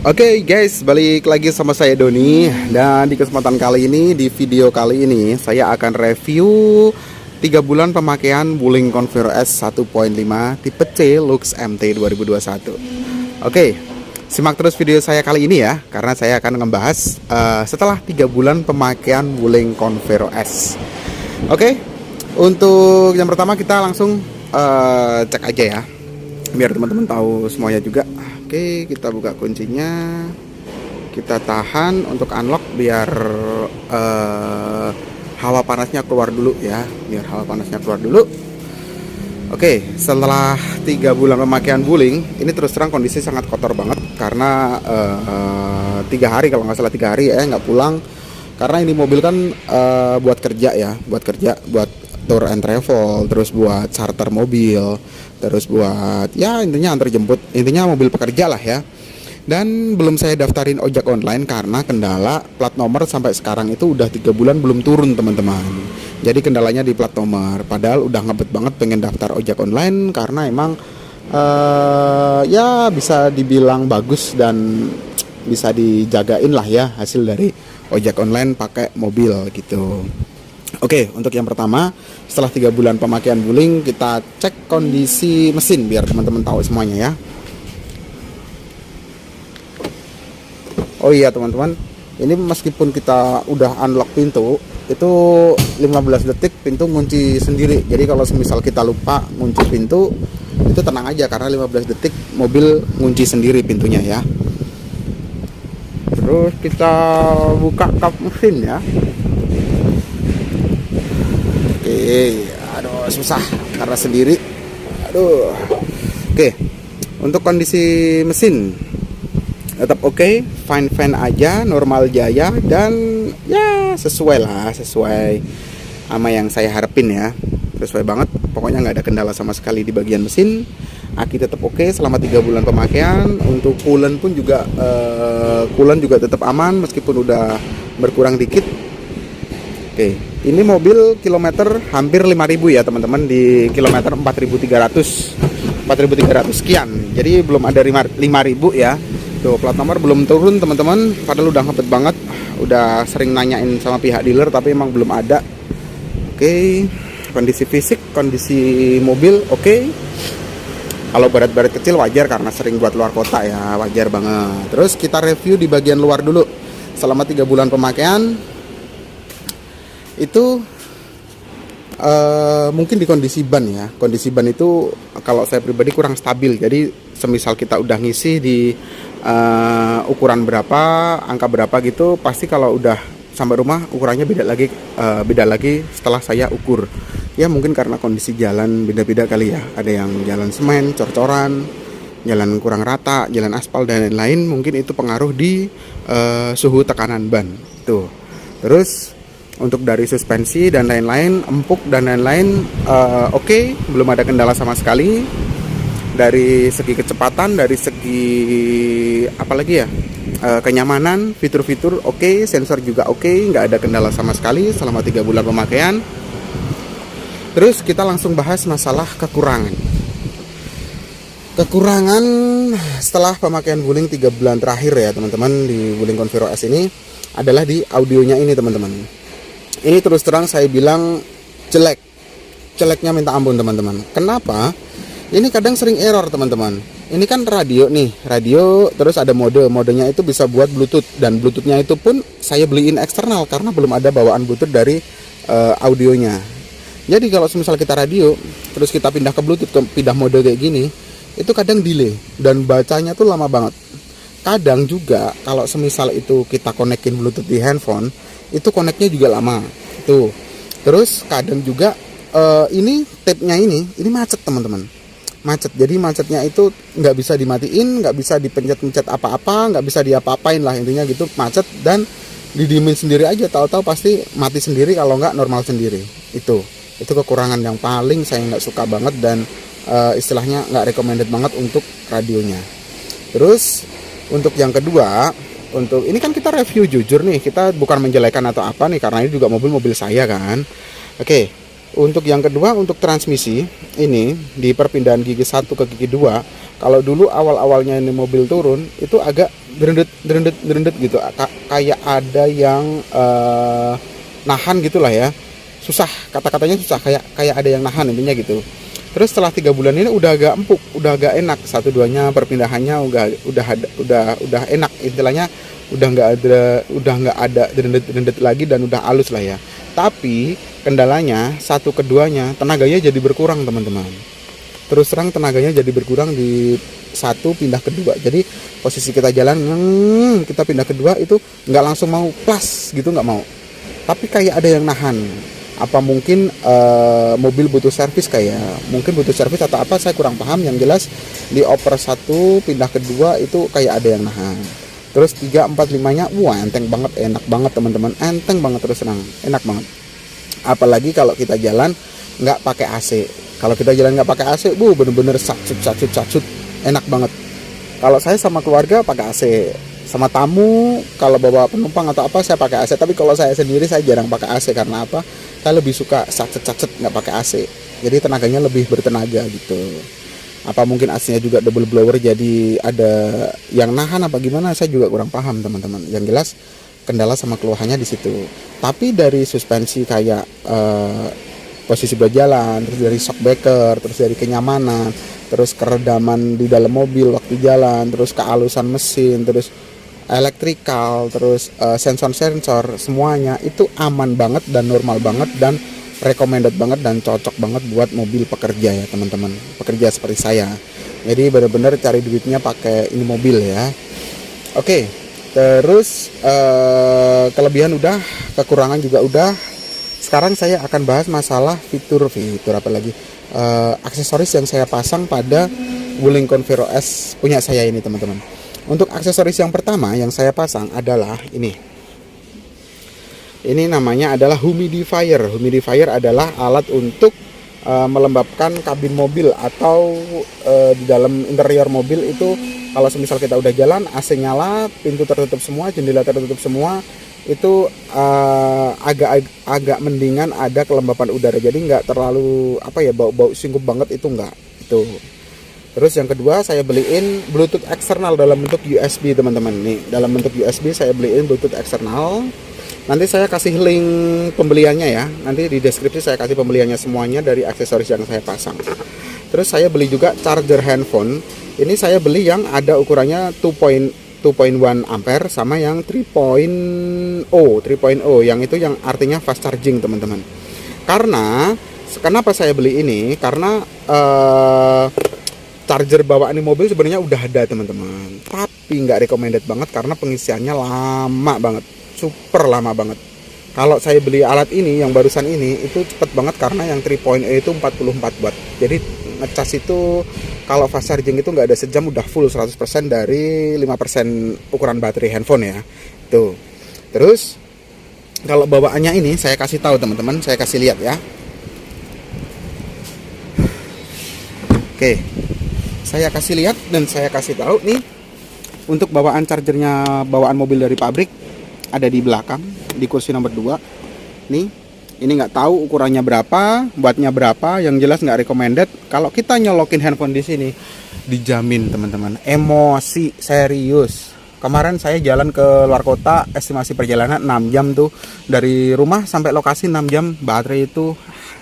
Oke guys, balik lagi sama saya Doni. Dan di kesempatan kali ini, di video kali ini saya akan review 3 bulan pemakaian Wuling Convero S 1.5 tipe C Lux MT 2021. Oke, simak terus video saya kali ini ya, karena saya akan membahas setelah 3 bulan pemakaian Wuling Convero S. Oke, untuk yang pertama kita langsung cek aja ya, biar teman-teman tahu semuanya juga. Oke, kita buka kuncinya, kita tahan untuk unlock biar hawa panasnya keluar dulu ya, Oke, setelah 3 bulan pemakaian Wuling, ini terus terang kondisi sangat kotor banget karena 3 hari kalau nggak salah 3 hari ya nggak pulang, karena ini mobil kan buat kerja, buat tour and travel, terus buat charter mobil, terus buat ya intinya antar jemput, intinya mobil pekerja lah ya. Dan belum saya daftarin ojek online karena kendala plat nomor sampai sekarang itu udah 3 bulan belum turun teman-teman. Jadi kendalanya di plat nomor, padahal udah ngebet banget pengen daftar ojek online karena emang ya bisa dibilang bagus dan bisa dijagain lah ya hasil dari ojek online pakai mobil gitu. Oke, untuk yang pertama, setelah 3 bulan pemakaian Wuling, kita cek kondisi mesin biar teman-teman tahu semuanya ya. Oh iya teman-teman, ini meskipun kita udah unlock pintu, itu 15 detik pintu ngunci sendiri. Jadi kalau semisal kita lupa ngunci pintu, itu tenang aja karena 15 detik mobil ngunci sendiri pintunya ya. Terus kita buka kap mesin ya. Oke, aduh susah karena sendiri. Aduh. Oke, untuk kondisi mesin tetap oke, fine aja, normal jaya, dan ya sesuai sama yang saya harapin ya. Sesuai banget, pokoknya nggak ada kendala sama sekali di bagian mesin. Aki tetap oke selama 3 bulan pemakaian. Untuk coolant pun juga coolant juga tetap aman meskipun udah berkurang dikit. Oke, ini mobil kilometer hampir 5.000 ya teman-teman, di kilometer 4.300 sekian. Jadi belum ada 5.000 ya. Tuh plat nomor belum turun teman-teman, padahal udah ngepet banget. Udah sering nanyain sama pihak dealer tapi emang belum ada. Oke, kondisi fisik, kondisi mobil oke. Kalau baret-baret kecil wajar karena sering buat luar kota ya, wajar banget. Terus kita review di bagian luar dulu. Selama 3 bulan pemakaian itu mungkin di kondisi ban ya. Kondisi ban itu kalau saya pribadi kurang stabil. Jadi semisal kita udah ngisi di ukuran berapa, angka berapa gitu, pasti kalau udah sampai rumah ukurannya beda lagi setelah saya ukur. Ya mungkin karena kondisi jalan beda-beda kali ya. Ada yang jalan semen, cor-coran, jalan kurang rata, jalan aspal dan lain-lain. Mungkin itu pengaruh di suhu tekanan ban. Tuh. Terus untuk dari suspensi dan lain-lain, empuk dan lain-lain oke, belum ada kendala sama sekali. Dari segi kecepatan, dari segi apalagi ya, kenyamanan, fitur-fitur oke, sensor juga oke, nggak ada kendala sama sekali selama 3 bulan pemakaian. Terus kita langsung bahas masalah kekurangan setelah pemakaian Wuling 3 bulan terakhir ya teman-teman di Wuling Convero S ini adalah di audionya ini teman-teman. Ini terus terang saya bilang jeleknya minta ampun teman-teman. Kenapa? Ini kadang sering error teman-teman. Ini kan radio terus ada modenya itu bisa buat Bluetooth, dan Bluetoothnya itu pun saya beliin eksternal karena belum ada bawaan Bluetooth dari audionya. Jadi kalau misal kita radio terus kita pindah ke Bluetooth, pindah mode kayak gini, itu kadang delay dan bacanya tuh lama banget. Kadang juga kalau semisal itu kita konekin Bluetooth di handphone, itu koneknya juga lama tuh. Terus kadang juga ini tape-nya ini macet teman-teman, jadi macetnya itu nggak bisa dimatiin, nggak bisa dipencet-pencet apa-apa, nggak bisa diapa-apain lah intinya gitu, macet dan didiemin sendiri aja, tahu-tahu pasti mati sendiri kalau nggak normal sendiri. Itu kekurangan yang paling saya nggak suka banget dan istilahnya nggak recommended banget untuk radionya. Terus untuk yang kedua, untuk ini kan kita review jujur nih, kita bukan menjelekan atau apa nih, karena ini juga mobil saya kan. Oke, Untuk yang kedua, untuk transmisi ini di perpindahan gigi 1 ke gigi 2, kalau dulu awal-awalnya ini mobil turun itu agak drendet gitu, kayak ada yang nahan gitulah ya. Susah, kata-katanya susah, kayak ada yang nahan intinya gitu. Terus setelah 3 bulan ini udah agak empuk, udah agak enak, 1-2-nya perpindahannya udah enak, istilahnya udah nggak ada drendet lagi dan udah halus lah ya. Tapi kendalanya 1 keduanya tenaganya jadi berkurang teman-teman. Terus terang tenaganya jadi berkurang di 1 pindah ke 2. Jadi posisi kita jalan kita pindah ke 2 itu nggak langsung mau plus gitu, nggak mau. Tapi kayak ada yang nahan. Apa mungkin mobil butuh servis, mungkin butuh servis atau apa, saya kurang paham. Yang jelas di oper 1 pindah ke 2 itu kayak ada yang nahan. Terus 3, 4, 5-nya wah enteng banget, enak banget teman-teman, enteng banget, terus senang, enak banget. Apalagi kalau kita jalan nggak pakai AC. Kalau kita jalan nggak pakai AC, bener-bener sacut, enak banget. Kalau saya sama keluarga pakai AC, sama tamu kalau bawa penumpang atau apa saya pakai AC. Tapi kalau saya sendiri saya jarang pakai AC, karena apa? Saya lebih suka sacet nggak pakai AC. Jadi tenaganya lebih bertenaga gitu. Apa mungkin AC-nya juga double blower jadi ada yang nahan apa gimana, saya juga kurang paham teman-teman. Yang jelas kendala sama keluhannya di situ. Tapi dari suspensi kayak posisi berjalan, terus dari shock breaker, terus dari kenyamanan, terus keredaman di dalam mobil waktu jalan, terus kehalusan mesin, terus elektrikal, terus sensor-sensor, semuanya itu aman banget dan normal banget dan recommended banget dan cocok banget buat mobil pekerja ya teman-teman, pekerja seperti saya. Jadi benar-benar cari duitnya pakai ini mobil ya. Oke, terus kelebihan udah, kekurangan juga udah. Sekarang saya akan bahas masalah fitur apa lagi, aksesoris yang saya pasang pada Wuling Convero S punya saya ini teman-teman. Untuk aksesoris yang pertama yang saya pasang adalah ini. Ini namanya adalah humidifier. Humidifier adalah alat untuk melembabkan kabin mobil atau di dalam interior mobil itu. Kalau semisal kita udah jalan, AC nyala, pintu tertutup semua, jendela tertutup semua, itu agak mendingan ada kelembapan udara. Jadi nggak terlalu bau singgup banget, itu nggak itu. Terus yang kedua, saya beliin Bluetooth eksternal dalam bentuk USB teman-teman. Nih, dalam bentuk USB saya beliin Bluetooth eksternal. Nanti saya kasih link pembeliannya ya. Nanti di deskripsi saya kasih pembeliannya semuanya dari aksesoris yang saya pasang. Terus saya beli juga charger handphone. Ini saya beli yang ada ukurannya 2.1 ampere sama yang 3.0 yang itu yang artinya fast charging teman-teman. Kenapa saya beli ini? Karena charger bawaan di mobil sebenarnya udah ada teman-teman, tapi nggak recommended banget karena pengisiannya lama banget, super lama banget. Kalau saya beli alat ini yang barusan ini itu cepet banget karena yang 3.0 itu 44 watt. Jadi ngecas itu kalau fast charging itu nggak ada sejam udah full 100% dari 5% ukuran baterai handphone ya. Tuh. Terus kalau bawaannya ini saya kasih tahu teman-teman, saya kasih lihat ya. Oke. Saya kasih lihat dan saya kasih tahu nih, untuk bawaan chargernya bawaan mobil dari pabrik ada di belakang di kursi nomor 2 nih. Ini nggak tahu ukurannya berapa, wattnya berapa, yang jelas nggak recommended. Kalau kita nyolokin handphone di sini dijamin teman-teman, emosi serius. Kemarin saya jalan ke luar kota, estimasi perjalanan 6 jam tuh, dari rumah sampai lokasi 6 jam, baterai itu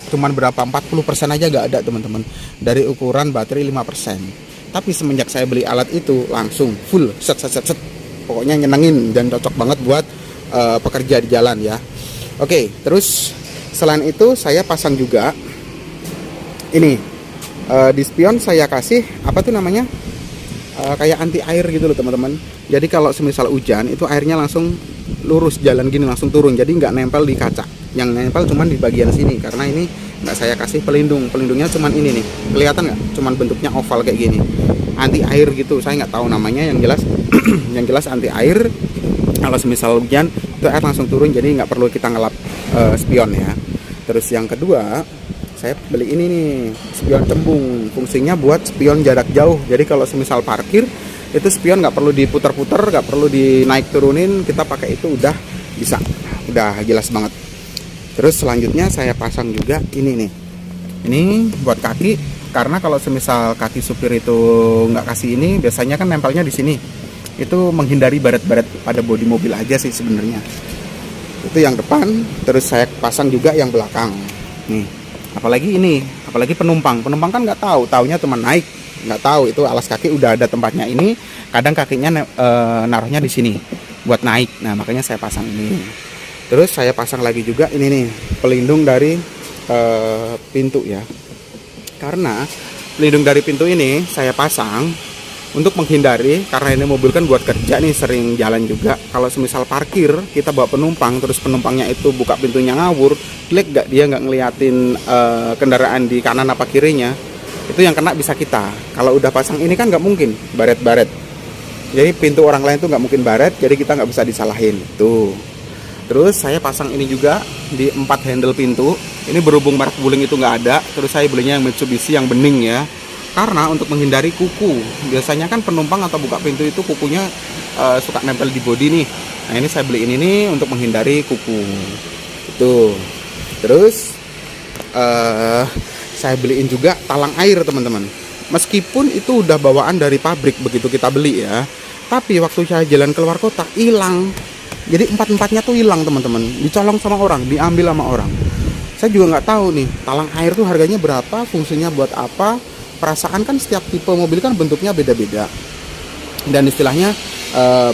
cuman berapa, 40% aja gak ada teman-teman, dari ukuran baterai 5%. Tapi semenjak saya beli alat itu langsung full set. Pokoknya nyenengin dan cocok banget buat pekerja di jalan ya. Oke, terus selain itu saya pasang juga ini di spion saya kasih apa tuh namanya, kayak anti air gitu loh teman-teman. Jadi kalau semisal hujan itu airnya langsung lurus jalan gini, langsung turun, jadi nggak nempel di kaca. Yang nempel cuman di bagian sini, karena ini nggak saya kasih pelindungnya cuman ini nih, kelihatan nggak, cuman bentuknya oval kayak gini, anti air gitu, saya nggak tahu namanya. Yang jelas anti air. Kalau semisal hujan itu air langsung turun, jadi nggak perlu kita ngelap spion ya. Terus yang kedua, saya beli ini nih, spion cembung. Fungsinya buat spion jarak jauh. Jadi kalau semisal parkir itu spion nggak perlu diputar-putar, nggak perlu dinaik turunin, kita pakai itu udah bisa, udah jelas banget. Terus selanjutnya saya pasang juga ini nih. Ini buat kaki, karena kalau semisal kaki supir itu nggak kasih ini, biasanya kan nempelnya di sini. Itu menghindari baret-baret pada bodi mobil aja sih sebenarnya. Itu yang depan. Terus saya pasang juga yang belakang. Nih, apalagi penumpang kan nggak tahu, taunya cuma naik, nggak tahu itu alas kaki udah ada tempatnya ini. Kadang kakinya naruhnya di sini buat naik. Nah, makanya saya pasang ini. Terus saya pasang lagi juga ini nih, pelindung dari pintu ya. Karena pelindung dari pintu ini saya pasang untuk menghindari, karena ini mobil kan buat kerja nih, sering jalan juga. Kalau semisal parkir, kita bawa penumpang, terus penumpangnya itu buka pintunya ngawur, klik gak dia nggak ngeliatin kendaraan di kanan apa kirinya, itu yang kena bisa kita. Kalau udah pasang ini kan nggak mungkin baret-baret. Jadi pintu orang lain tuh nggak mungkin baret, jadi kita nggak bisa disalahin. Tuh. Terus saya pasang ini juga di 4 handle pintu. Ini berhubung merek Wuling itu nggak ada, terus saya belinya yang Mitsubishi yang bening ya. Karena untuk menghindari kuku, biasanya kan penumpang atau buka pintu itu kukunya suka nempel di bodi nih. Nah, ini saya beliin ini untuk menghindari kuku. Itu. Terus saya beliin juga talang air teman-teman. Meskipun itu udah bawaan dari pabrik begitu kita beli ya, tapi waktu saya jalan keluar kota hilang. Jadi 4-4-nya tuh hilang teman-teman, dicolong sama orang, diambil sama orang. Saya juga nggak tahu nih, talang air tuh harganya berapa, fungsinya buat apa. Perasaan kan setiap tipe mobil kan bentuknya beda-beda. Dan istilahnya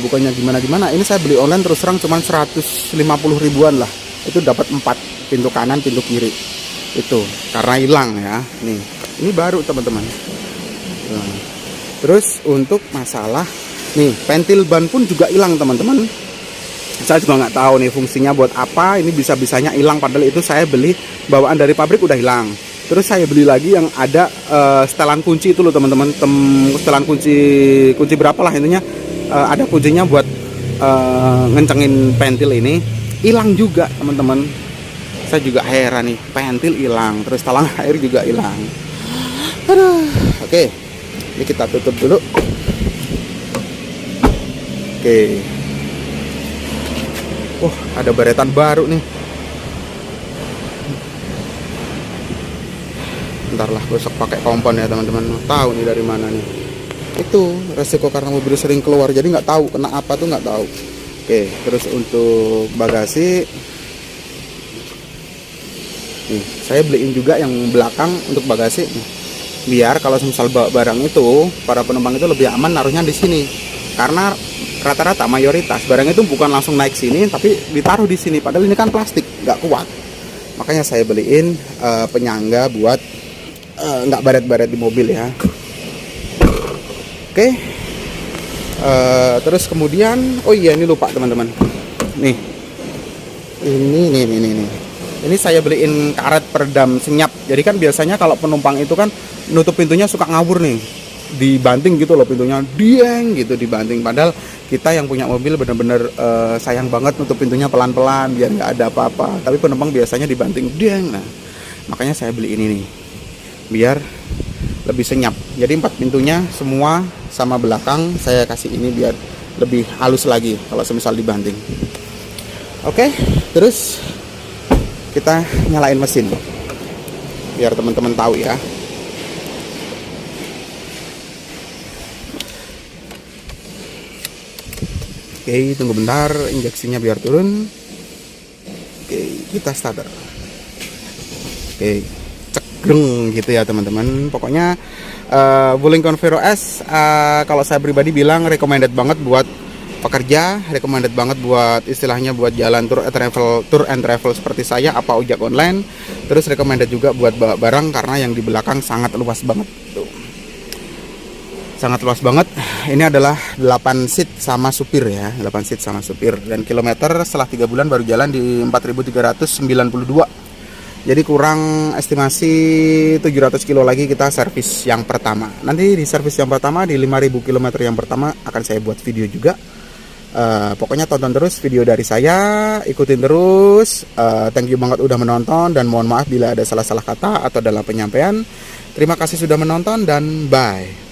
bukannya gimana-gimana, ini saya beli online terus terang cuma 150 ribuan lah. Itu dapat 4 pintu kanan, pintu kiri. Itu karena hilang ya. Nih, ini baru teman-teman. Terus untuk masalah nih, pentil ban pun juga hilang teman-teman. Saya juga nggak tahu nih fungsinya buat apa. Ini bisa-bisanya hilang, padahal itu saya beli bawaan dari pabrik udah hilang. Terus saya beli lagi yang ada setelan kunci itu loh teman-teman. Setelan kunci berapa lah intinya, ada kuncinya buat ngencengin pentil ini. Hilang juga teman-teman. Saya juga heran nih, pentil hilang, terus talang air juga hilang. Aduh. Oke, ini kita tutup dulu. Oke. Ada baretan baru nih. Bentar lah, besok pakai kompon ya teman-teman. Tahu nih dari mana nih. Itu resiko karena mobil sering keluar, jadi nggak tahu kena apa tuh nggak tahu. Oke, terus untuk bagasi, nih saya beliin juga yang belakang untuk bagasi. Biar kalau misal bawa barang itu, para penumpang itu lebih aman naruhnya di sini. Karena rata-rata mayoritas barang itu bukan langsung naik sini, tapi ditaruh di sini. Padahal ini kan plastik, nggak kuat. Makanya saya beliin penyangga buat nggak baret-baret di mobil ya. Oke. Terus kemudian, oh iya ini lupa teman-teman. Nih, ini. Ini saya beliin karet peredam senyap. Jadi kan biasanya kalau penumpang itu kan nutup pintunya suka ngawur nih, dibanting gitu loh pintunya, dieng gitu dibanting. Padahal kita yang punya mobil bener-bener sayang banget nutup pintunya pelan-pelan biar nggak ada apa-apa. Tapi penumpang biasanya dibanting, dieng. Nah, makanya saya beli ini nih, biar lebih senyap. Jadi 4 pintunya semua sama belakang saya kasih ini biar lebih halus lagi kalau semisal dibanting. Oke, terus kita nyalain mesin biar teman-teman tahu ya. Oke, tunggu bentar injeksinya biar turun. Oke, kita starter. Oke, cekreng gitu ya teman-teman. Pokoknya Wuling Convero S kalau saya pribadi bilang recommended banget buat pekerja, recommended banget buat istilahnya buat jalan tour and travel seperti saya, apa ojek online. Terus recommended juga buat bawa barang karena yang di belakang sangat luas banget. Tuh. Sangat luas banget. Ini adalah 8 seat sama supir ya, 8 seat sama supir. Dan kilometer setelah 3 bulan baru jalan di 4.392. Jadi kurang estimasi 700 kilo lagi kita servis yang pertama. Nanti di servis yang pertama di 5.000 km yang pertama akan saya buat video juga. Pokoknya tonton terus video dari saya, ikutin terus. Thank you banget udah menonton dan mohon maaf bila ada salah-salah kata atau dalam penyampaian. Terima kasih sudah menonton dan bye.